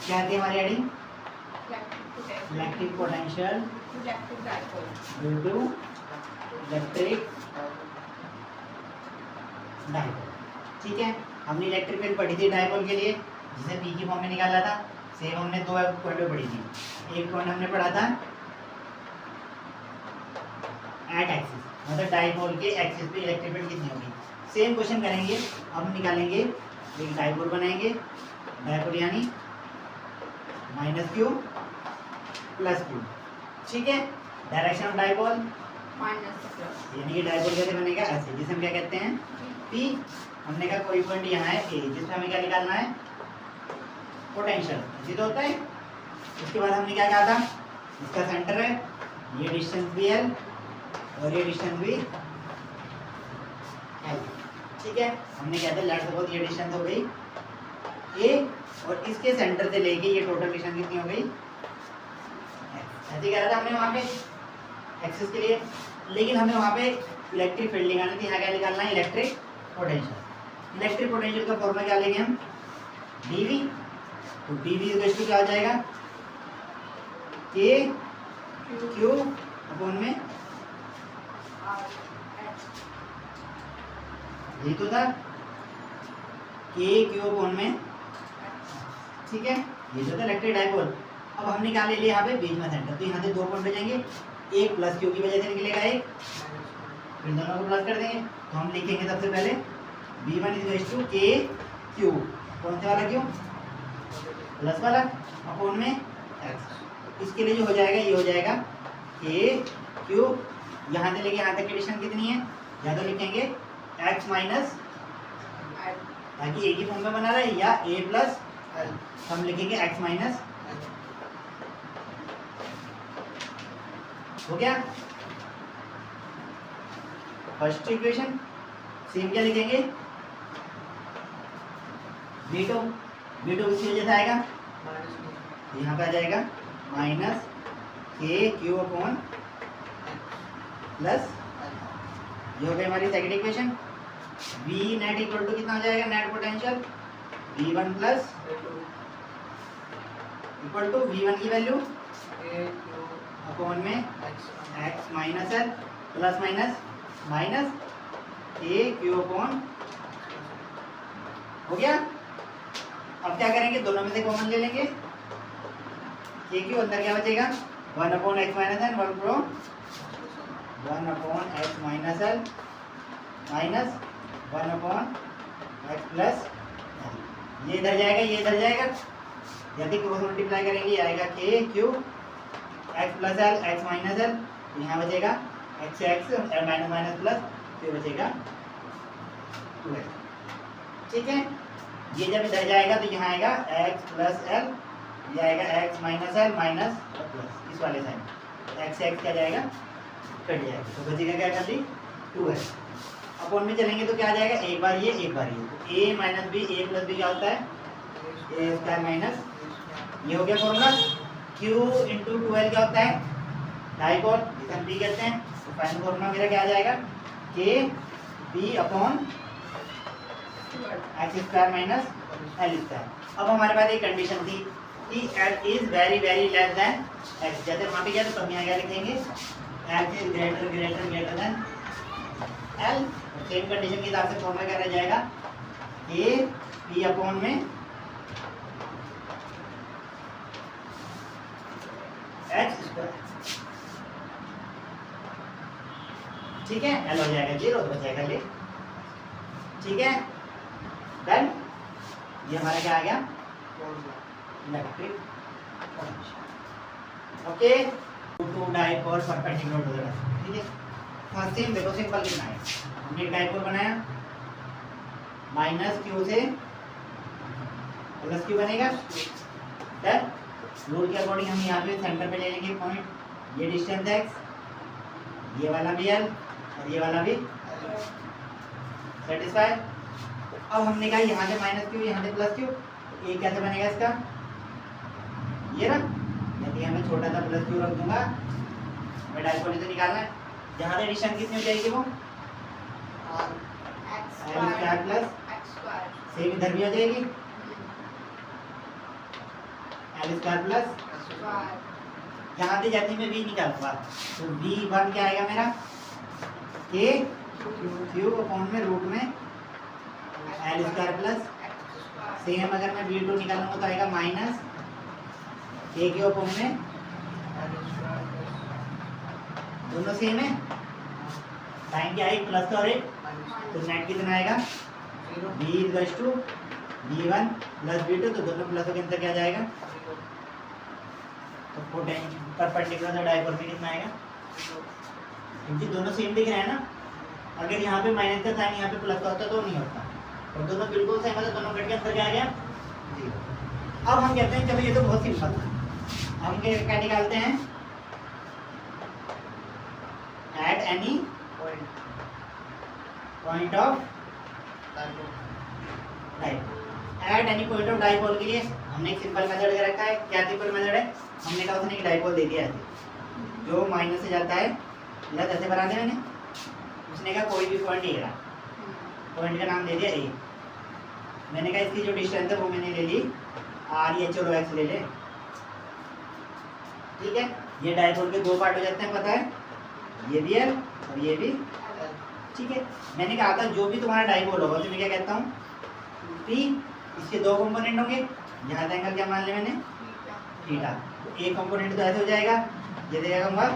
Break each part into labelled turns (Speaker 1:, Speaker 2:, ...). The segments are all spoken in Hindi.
Speaker 1: क्या आती है हमारी heading? Electric potential due to electric dipole. ठीक है, हमने इलेक्ट्रिक फील्ड पढ़ी थी डाइपोल के लिए, जिसे पी की फॉर्म में निकाला था। सेम हमने दो पॉइंट पे पढ़ी थी। एक पॉइंट हमने पढ़ा था एट एक्सिस, मतलब डाइपोल के एक्सिस पे इलेक्ट्रिक फील्ड कितनी होगी। सेम क्वेश्चन करेंगे, हम निकालेंगे, एक डाइपोल बनाएंगे, डाइपोल यानी माइनस क्यू प्लस क्यू। ठीक है, डायरेक्शन ऑफ डाइपोल यानी कि डाइपोल कैसे बनेगा, ऐसे, जिसे हम क्या कहते हैं पी। हमने कहा कोई पॉइंट यहाँ है ए, जिसमें हमें क्या निकालना है पोटेंशियल, इसी तो होता है। उसके बाद हमने क्या कहा था, इसका सेंटर है, ये डिस्टेंस भी एल और ये डिस्टेंस भी एल। ठीक है, हमने क्या था लेट्स सपोज ये डिस्टेंस हो गई ए और इसके सेंटर से लेके ये टोटल डिस्टेंस कितनी हो गई, ऐसे कह रहा था हमने वहाँ पे एक्सिस के लिए। लेकिन हमें वहाँ पे इलेक्ट्रिक फील्ड निकालनी थी, यहाँ क्या निकालना है इलेक्ट्रिक पोटेंशियल। इलेक्ट्रिक पोटेंशियल का फॉर्मूला क्या लेंगे हम, डीवी। तो डीवी इक्वल टू क्या हो जाएगा, के क्यू अपॉन में, यही तो था, के क्यू अपॉन में। ठीक है, ये जो था इलेक्ट्रिक डाइपोल। अब हम निकाल ले यहाँ पे बीच में सेंटर, तो यहाँ से दो पॉइंट हो जाएंगे, एक प्लस क्यू की वजह से निकलेगा एक, फिर दोनों को प्लस कर देंगे। तो हम लिखेंगे सबसे पहले V1 इज टू के क्यू, कौन सा वाला क्यू, प्लस वाला, अपॉन में एक्स। इसके लिए जो हो जाएगा ये हो जाएगा के क्यू, यहाँ से लेके यहाँ तक की डिस्टेंस कितनी है, या तो लिखेंगे एक्स माइनस, ताकि ए की फॉर्म में बना रहा है, या ए प्लस एल, हम लिखेंगे एक्स माइनस। हो गया फर्स्ट इक्वेशन। सेम क्या लिखेंगे, V2 किसकी वजह से आएगा, यहाँ पे आ जाएगा minus k q upon plus, ये हो गई हमारी second equation. V net equal to कितना हो जाएगा, net potential V1 plus equal to V1 की वैल्यू अपॉन में x minus L plus minus minus k q upon, हो गया। अब क्या करेंगे, दोनों में से कॉमन ले लेंगे, के क्यू अंदर क्या बचेगा, 1 upon x minus L, 1 upon x minus L minus 1 upon x plus L. ये इधर जाएगा, ये इधर जाएगा, यदि क्रॉस मल्टीप्लाई करेंगे ये आएगा के Q x plus L x minus L, यहाँ बचेगा x x minus minus plus, फिर बचेगा 2x। ठीक है, ये जब इधर जाएगा तो यहाँ आएगा x प्लस एल, ये आएगा x minus L minus plus, इस वाले साइड x से x क्या जाएगा, कट जाएगा, तो बचेगा क्या कर ली 2x। अपॉन में चलेंगे तो क्या आ जाएगा, एक बार ये एक बार ये, तो a minus B, a plus B क्या होता है a स्क्वायर माइनस, ये हो गया फॉर्मूला। q इंटू 2l क्या होता है डाइपोल, जिसे हम p कहते हैं। तो फाइनल फॉर्मूला मेरा क्या आ जाएगा, k B upon x square minus L square. अब हमारे पास एक कंडीशन थी कि L is very very less than x, जैसे वहाँ पे क्या, तो हम यहाँ क्या लिखेंगे, x is greater greater greater than L. Same condition के हिसाब से फॉर्मूला क्या रह जाएगा, के बी अपॉन में एक्स स्क्वायर। ठीक है, एल हो जाएगा 0, तो बचेगा ले। ठीक है, देन ये हमारा क्या आ गया, electric potential. Okay, to dipole perpendicular to the dipole. ठीक है, फर्स्ट सेम देखो, सिंपल कितना है, हमने एक डाइपोल बनाया, माइनस क्यू से प्लस क्यू बनेगा। देन रूल के अकॉर्डिंग हम यहाँ पे सेंटर पे ले लेंगे पॉइंट, ये डिस्टेंस x, ये वाला भी l और ये वाला भी सेटिस्फाई। अब हमने कहा यहाँ से माइनस क्यू, यहाँ से प्लस क्यू, ये कैसे बनेगा इसका, ये ना, यदि हमें छोटा सा प्लस क्यू रख दूंगा, हमें डाइपोल से निकालना है, यहाँ से डिस्टेंस कितनी हो जाएगी, वो l स्क्वायर प्लस सेम इधर भी हो जाएगी, एल स्क्वायर प्लस यहाँ से जाती मैं v निकालूंगा तो v1 क्या आएगा मेरा k क्यूब अपॉन में रूट में एल स्क्वायर प्लस सेम अगर मैं v2 निकालूंगा तो आएगा माइनस k क्यूब अपॉन में दोनों सेम है साइन क्या है प्लस और एक तो नेट कितना आएगा v equals to v1 plus v2 तो दोनों प्लसों के अंदर क्या जाएगा तो परपेंडिकुलर डायपोल में कितना आएगा क्योंकि दोनों सेम दिख रहे हैं ना अगर यहाँ पे माइनस का साइन यहाँ पे प्लस का होता तो नहीं होता और दोनों बिल्कुल सेम है तो दोनों कट के अंदर क्या आ गया जीरो। अब हम कहते हैं चलो ये तो बहुत सिंपल था हम क्या निकालते हैं at any point of dipole at any point of dipole के लिए हमने एक सिंपल मेथड दे रखा है क्या सिंपल मेथड है हमने कहा उसने एक डाइपोल दे दिया है जो माइनस से जाता है प्लस ऐसे बना दिया मैंने उसने कहा कोई भी पॉइंट ये रहा पॉइंट का नाम दे दिया ए मैंने कहा इसकी जो डिस्टेंस है वो मैंने ले ली आर ये चलो एक्स ले ले ठीक है ये डाइपोल के दो पार्ट हो जाते हैं पता है ये भी एल और ये भी ठीक है मैंने कहा था जो भी तुम्हारा डाइपोल होगा तो मैं क्या कहता हूँ पी इसके दो कंपोनेंट होंगे यहाँ एंगल क्या मान लिया मैंने थीटा तो एक कंपोनेंट तो ऐसे हो जाएगा ये देगा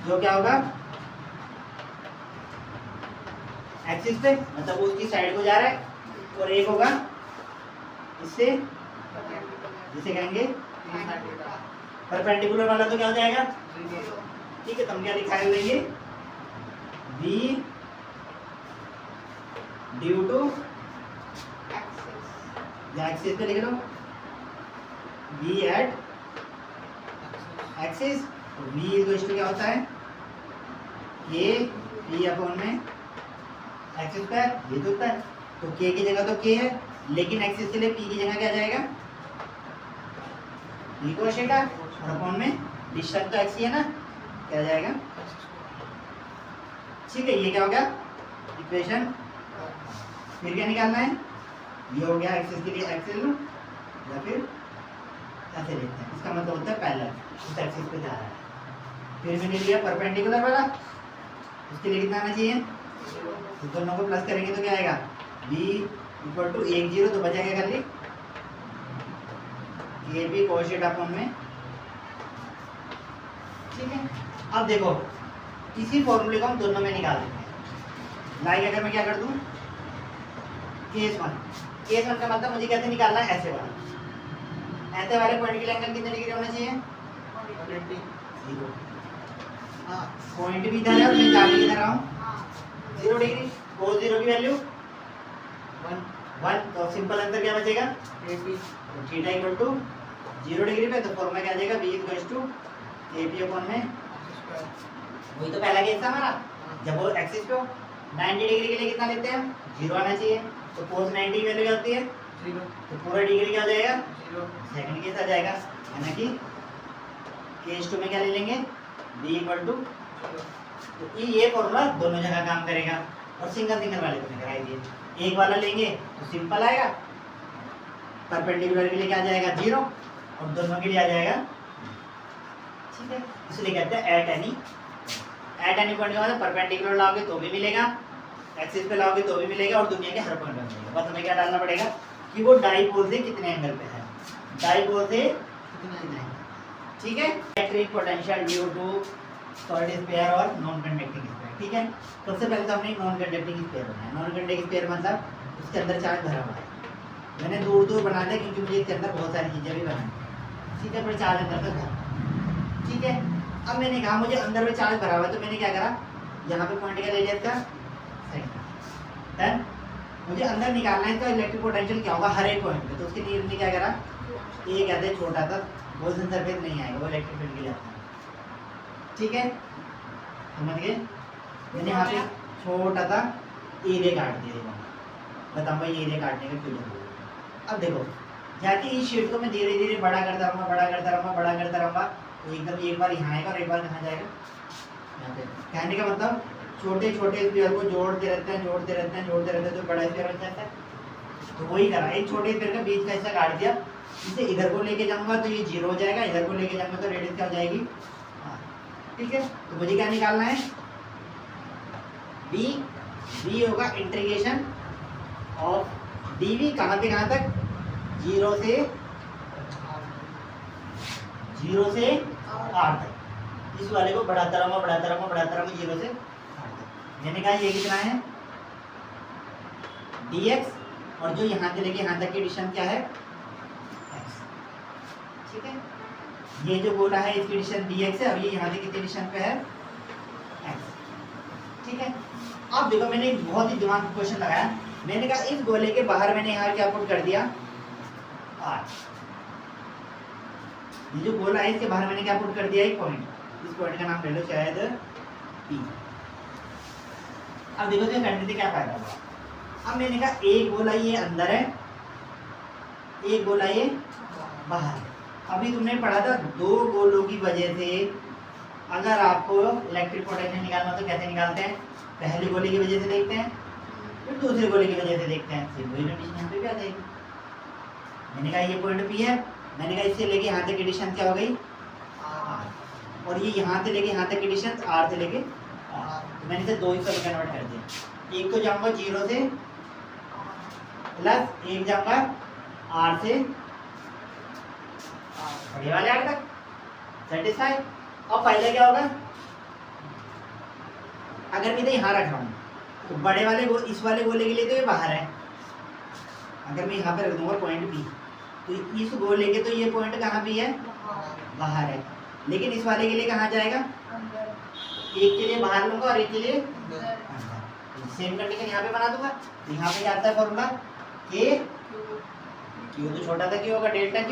Speaker 1: जो क्या होगा एक्सिस पे मतलब उसकी साइड को जा रहा है और एक होगा इससे जिसे कहेंगे परपेंडिकुलर वाला तो क्या हो जाएगा ठीक है तुम क्या दिखाए हुए v ड्यू टू एक्सिस पे लिख लो v at axis v equal to क्या होता है ये p अपॉन में एक्स स्क्वायर ये तो होता है तो k की जगह तो k है लेकिन एक्सिस के लिए p की जगह क्या जाएगा p cos थीटा और अपॉन में डिस्टेंस तो x ही है ना क्या जाएगा ठीक है ये क्या हो गया इक्वेशन फिर क्या निकालना है ये हो गया एक्सिस के लिए एक्स ले लो या फिर ऐसे लिखते हैं इसका मतलब होता है पैरेलल उस एक्सिस पे जा रहा है फिर मैंने लिया परपेंडिकुलर वाला उसके लिए कितना आना चाहिए तो दोनों को प्लस करेंगे तो क्या आएगा b इक्वल टू 1 0 तो बचा क्या कर ली ये भी cos थीटा अपॉन में ठीक है अब देखो इसी फॉर्मूले को हम दोनों में निकाल देते हैं लाइक अगर मैं क्या कर दूं केस वन का मतलब मुझे कैसे निकालना है ऐसे वाला ऐसे वाले पॉइंट के लिए एंगल कितने डिग्री होना चाहिए पॉइंट भी इधर है और मैं जाने किधर रहा हूँ 0 डिग्री cos 0 की वैल्यू 1 तो सिंपल आंसर क्या बचेगा तो थीटा इक्वल टू 0 डिग्री पे तो फॉर्मूला क्या आ जाएगा v equal to AP upon में वही तो पहला केस था हमारा जब वो एक्सिस पे हो 90 डिग्री के लिए कितना लेते हैं 0 आना चाहिए तो cos 90 की वैल्यू क्या होती है 0 तो पूरा डिग्री क्या हो जाएगा 0 सेकंड केस आ जाएगा यानी कि केस 2 में क्या ले लेंगे v इक्वल टू तो ये फॉर्मूला दोनों जगह काम करेगा और सिंगल वाले को कराई दिए एक वाला लेंगे तो सिंपल आएगा परपेंडिकुलर के लिए क्या आ जाएगा 0 और दोनों के लिए आ जाएगा ठीक है इसलिए कहते हैं एट एनी पॉइंट का मतलब परपेंडिकुलर लाओगे तो भी मिलेगा एक्सिस पे लाओगे तो भी मिलेगा और दुनिया के हर पॉइंट पे मिलेगा बस हमें क्या डालना पड़ेगा कि वो डाइपोल से कितने एंगल पे है डाइपोल से कितने ठीक है electric potential due to solid sphere और नॉन कंडक्टिंग स्फीयर ठीक है सबसे पहले तो हमने नॉन कंडक्टिंग स्फीयर बनाया नॉन कंडक्टिंग स्फीयर मतलब उसके अंदर चार्ज भरा हुआ है मैंने दूर बना दिया क्योंकि मुझे इसके अंदर बहुत सारी चीज़ें भी बनानी ठीक है पर चार्ज अंदर तक भरा ठीक है अब मैंने कहा मुझे अंदर में चार्ज भरा हुआ है तो मैंने क्या करा यहाँ पे पॉइंट क्या ले लिया इसका देन मुझे अंदर निकालना है इसका इलेक्ट्रिक पोटेंशियल क्या होगा हर एक पॉइंट पे तो उसके लिए हमने क्या करा ये कहते हैं छोटा सा गोल्डन सरफेस नहीं आएगा वो इलेक्ट्रिक फील्ड के लिए आता है ठीक है समझ गए मैंने यहाँ पे छोटा सा एरिया काट दिया बताऊँ भाई एरिया काटने का क्यों अब देखो जाके इस शीट को मैं धीरे धीरे बड़ा करता रहूँगा तो एकदम एक बार यहाँ आएगा और एक बार कहाँ जाएगा यहाँ पे कहने का मतलब छोटे स्फीयर को जोड़ते रहते हैं तो बड़ा स्फीयर बन जाता है तो वही करा एक छोटे स्फीयर का बीच का हिस्सा काट दिया इसे इधर को लेके जाऊंगा तो ये 0 हो जाएगा, इधर को लेके जाऊंगा तो रेडियस क्या हो जाएगी r। ठीक है, तो मुझे क्या निकालना है, b होगा इंटीग्रेशन ऑफ dv कहाँ से कहाँ तक, 0 से r तक। इस वाले को बढ़ाता रहूंगा 0 से r तक। मैंने कहा ये कितना है dx, और जो यहाँ से लेके यहाँ तक की डिस्टेंस क्या है x। ठीक है, ये जो गोला है इसकी डिस्टेंस dx है, और ये यहाँ से कितनी डिस्टेंस पे है x। ठीक है, अब देखो मैंने एक बहुत ही दिमाग का क्वेश्चन लगाया। मैंने कहा इस गोले के बाहर मैंने यहाँ क्या पुट कर दिया r। ये जो गोला है इसके बाहर मैंने क्या पुट कर दिया, एक पॉइंट। इस पॉइंट का नाम ले लो शायद p। अब देखो तो करने से क्या फायदा हुआ। अब मैंने कहा एक गोला ये अंदर है, एक गोला ये बाहर है। अभी तुमने पढ़ा था दो गोलों की वजह से अगर आपको इलेक्ट्रिक पोटेंशियल निकालना तो कैसे निकालते हैं, पहले गोले की वजह से देखते हैं फिर दूसरे गोले की वजह से देखते हैं, फिर वही कंडीशन यहाँ पे भी आ जाएगी। मैंने कहा ये पॉइंट P है, मैंने कहा इससे लेके यहाँ तक की डिस्टेंस क्या हो गई r, और ये यहाँ से लेके यहाँ तक की डिस्टेंस r से लेके r। तो मैंने इसे दो हिस्सों में कन्वर्ट कर दिया। एक तो जाऊँगा 0 से प्लस एक जाऊँगा r से बड़े वाले r तक। सेटिस्फाई। अब पहले क्या होगा, अगर मैं इसे यहाँ रख रहा हूँ तो बड़े वाले इस वाले गोले के लिए तो ये बाहर है। अगर मैं यहाँ पे रख दूंगा पॉइंट P तो इस गोले के तो ये पॉइंट कहाँ भी है बाहर है, लेकिन इस वाले के लिए कहाँ जाएगा, एक के लिए बाहर लूंगा और एक के लिए अंदर। सेम कंडीशन यहाँ पे बना दूंगा। तो यहाँ पे क्या आता है फॉर्मूला, K Q तो छोटा था Q होगा डेल्टा Q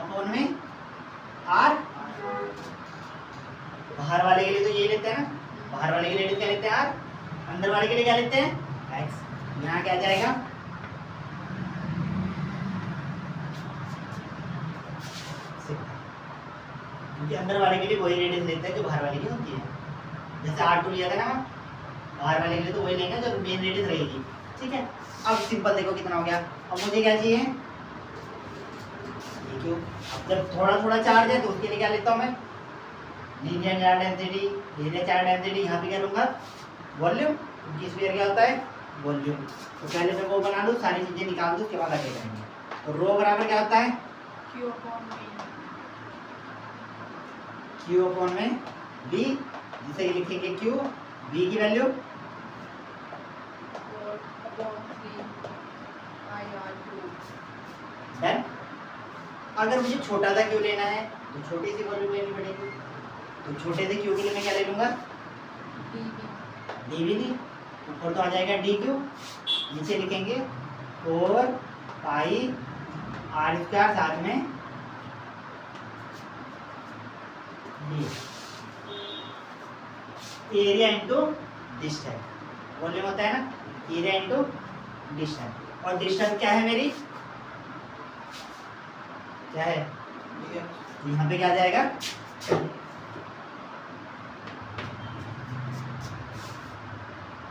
Speaker 1: अपॉन में R। बाहर वाले के लिए तो ये लेते हैं ना, बाहर वाले के लिए क्या लेते हैं R, अंदर वाले के लिए क्या लेते हैं x। यहाँ क्या जाएगा क्योंकि अंदर वाले के लिए वही रेडियस लेते हैं जो बाहर वाले की होती है। जैसे R2 लिया था ना, बाहर वाले के लिए तो वही लेंगे जो मेन रेडियस रहेगी। ठीक है, अब सिंपल देखो कितना हो गया। अब मुझे क्या चाहिए, क्यों अब जब थोड़ा थोड़ा चार्ज है तो उसके लिए क्या लेता हूँ मैं, linear charge density, linear charge density. यहाँ पे क्या लूँगा वॉल्यूम, क्योंकि स्फीयर क्या होता है वॉल्यूम। तो पहले मैं वो बना लूँ, सारी चीज़ें निकाल दूँ, उसके बाद आगे करेंगे। तो रो बराबर क्या होता है Q अपॉन में B, जिसे लिखेंगे Q, B की वैल्यू डन। अगर मुझे छोटा सा Q लेना है तो छोटी सी वैल्यू लेनी पड़ेगी। तो छोटे से Q के लिए मैं क्या ले लूँगा dV दी, ऊपर तो आ जाएगा dQ, नीचे लिखेंगे 4 पाई r², साथ में एरिया इंटू डिस्टेंस। वॉल्यूम होता है ना, एरिया इंटू डिस्टेंस। और डिस्टेंस क्या है मेरी, क्या है यहाँ पे क्या जाएगा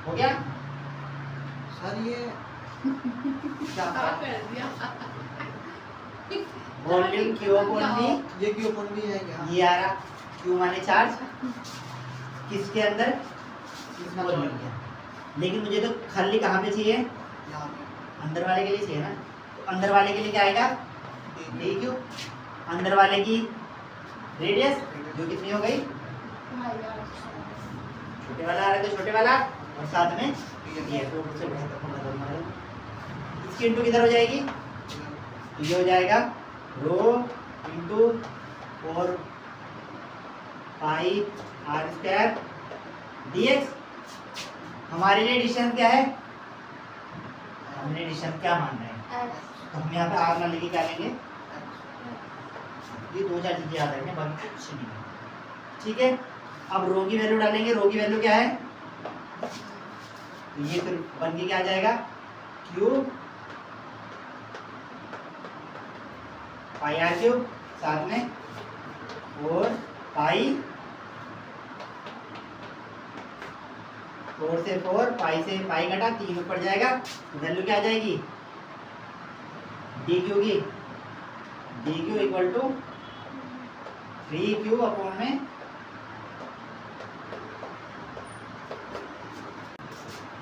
Speaker 1: हो गया
Speaker 2: सर ये
Speaker 1: क्या वॉल्यूम Q अपॉन V,
Speaker 2: ये Q अपॉन V है क्या,
Speaker 1: ये आ रहा Q माने चार्ज किसके अंदर, इसमें वॉल्यूम है। लेकिन मुझे तो खाली कहाँ पे चाहिए,
Speaker 2: यहाँ पे
Speaker 1: अंदर वाले के लिए चाहिए ना। तो अंदर वाले के लिए क्या आएगा dQ, अंदर वाले की रेडियस जो कितनी हो गई, छोटे वाला आ रहा है तो छोटे वाला, और साथ में ये तो उससे इसकी इंटू किधर हो जाएगी, तो ये हो जाएगा रो इंटू 4 पाई r² dx। हमारे लिए डिस्टेंस क्या है, हमने डिस्टेंस क्या मान रहे हैं, तो हम यहाँ पे r ना लेके क्या लेंगे, ये दो चार चीजें याद रखें, बाकी कुछ नहीं है। ठीक है, अब रो की वैल्यू डालेंगे। रो की वैल्यू क्या है, तो ये फिर बन के क्या आ जाएगा Q पाई r³, साथ में 4 पाई, 4 से 4, पाई से पाई घटा 3 ऊपर जाएगा, तो वैल्यू क्या आ जाएगी dQ की D Q equal to 3q upon में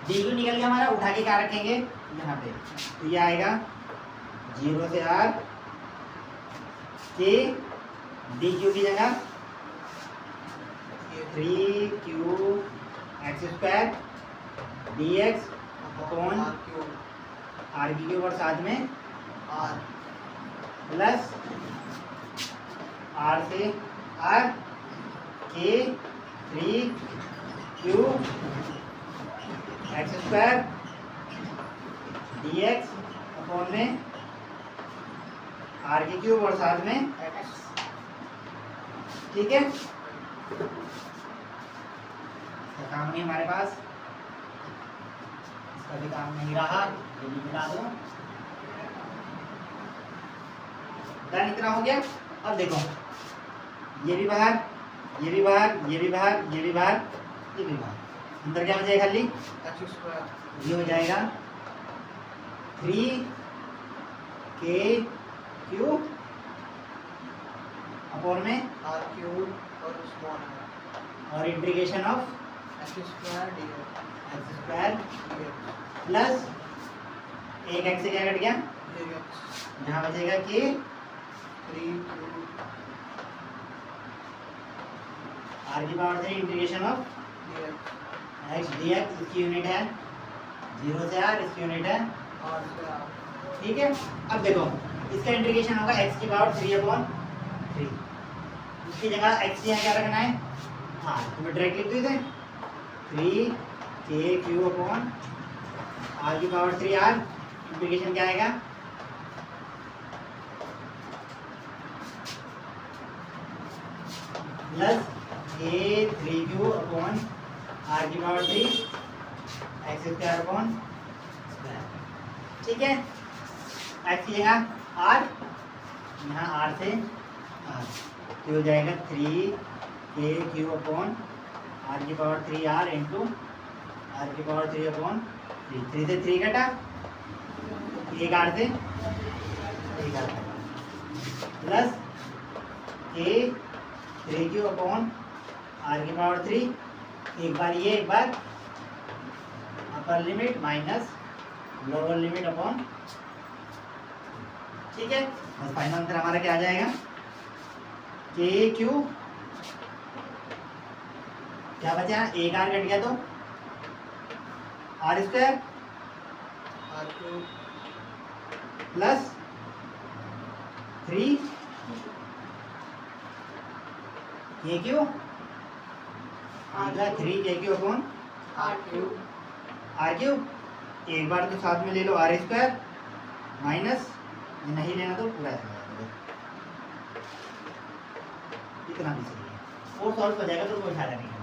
Speaker 1: डी क्यू निकल गया हमारा, उठा के क्या रखेंगे यहाँ पे, तो ये आएगा 0 से r के डी क्यू की जगह 3q x square D x upon R की क्यूब और साथ में
Speaker 2: आर
Speaker 1: प्लस आर से आर के 3q x square D x upon में आर की क्यूब और साथ में
Speaker 2: एक्स।
Speaker 1: ठीक है, काम नहीं हमारे पास, इसका भी काम नहीं रहा, ये भी मिटा दो। डन, इतना हो गया। अब देखो ये भी बाहर, ये भी बाहर, ये भी बाहर, ये भी बाहर, ये भी बाहर, अंदर क्या बचेगा खाली
Speaker 2: एक्स स्क्वायर।
Speaker 1: ये हो जाएगा 3k³ अपॉन में
Speaker 2: आर क्यूब और स्मॉल आर
Speaker 1: और integration of
Speaker 2: x square D
Speaker 1: x square
Speaker 2: x
Speaker 1: plus एक एक्स से क्या कट गया,
Speaker 2: एक्स
Speaker 1: यहाँ बचेगा कि
Speaker 2: 3q
Speaker 1: आर की पावर से integration of
Speaker 2: dx
Speaker 1: x D x, इसकी यूनिट है 0 से r, इसकी यूनिट है,
Speaker 2: आर से आर।
Speaker 1: ठीक है। अब देखो इसका इंटीग्रेशन होगा x की पावर 3/3, इसकी जगह x यहाँ क्या रखना है r, तो मैं डायरेक्ट लिख दूँ इसे 3k³ अपॉन r की पावर 3r, इंटीग्रेशन क्या आएगा प्लस k3q अपॉन r की power 3 x square upon square, ठीक है। x की जगह r, यहाँ r से r, तो हो जाएगा 3k³ अपॉन r की पावर 3r इंटू r की पावर 3 अपॉन 3 से 3 कटा, एक r से एक r कटा, प्लस k3q अपॉन r की पावर 3, एक बार ये एक बार upper limit minus lower limit upon, ठीक है। बस फाइनल आंसर हमारा क्या आ जाएगा, k³ क्या बचा, एक r कट गया तो r square
Speaker 2: R cube
Speaker 1: plus 3 k³ आएगा 3k³ upon
Speaker 2: are cube
Speaker 1: r³, एक बार तो साथ में ले लो r स्क्वायर माइनस, नहीं लेना तो पूरा इतना भी सही है, वो सॉल्व हो जाएगा तो कोई फायदा नहीं है।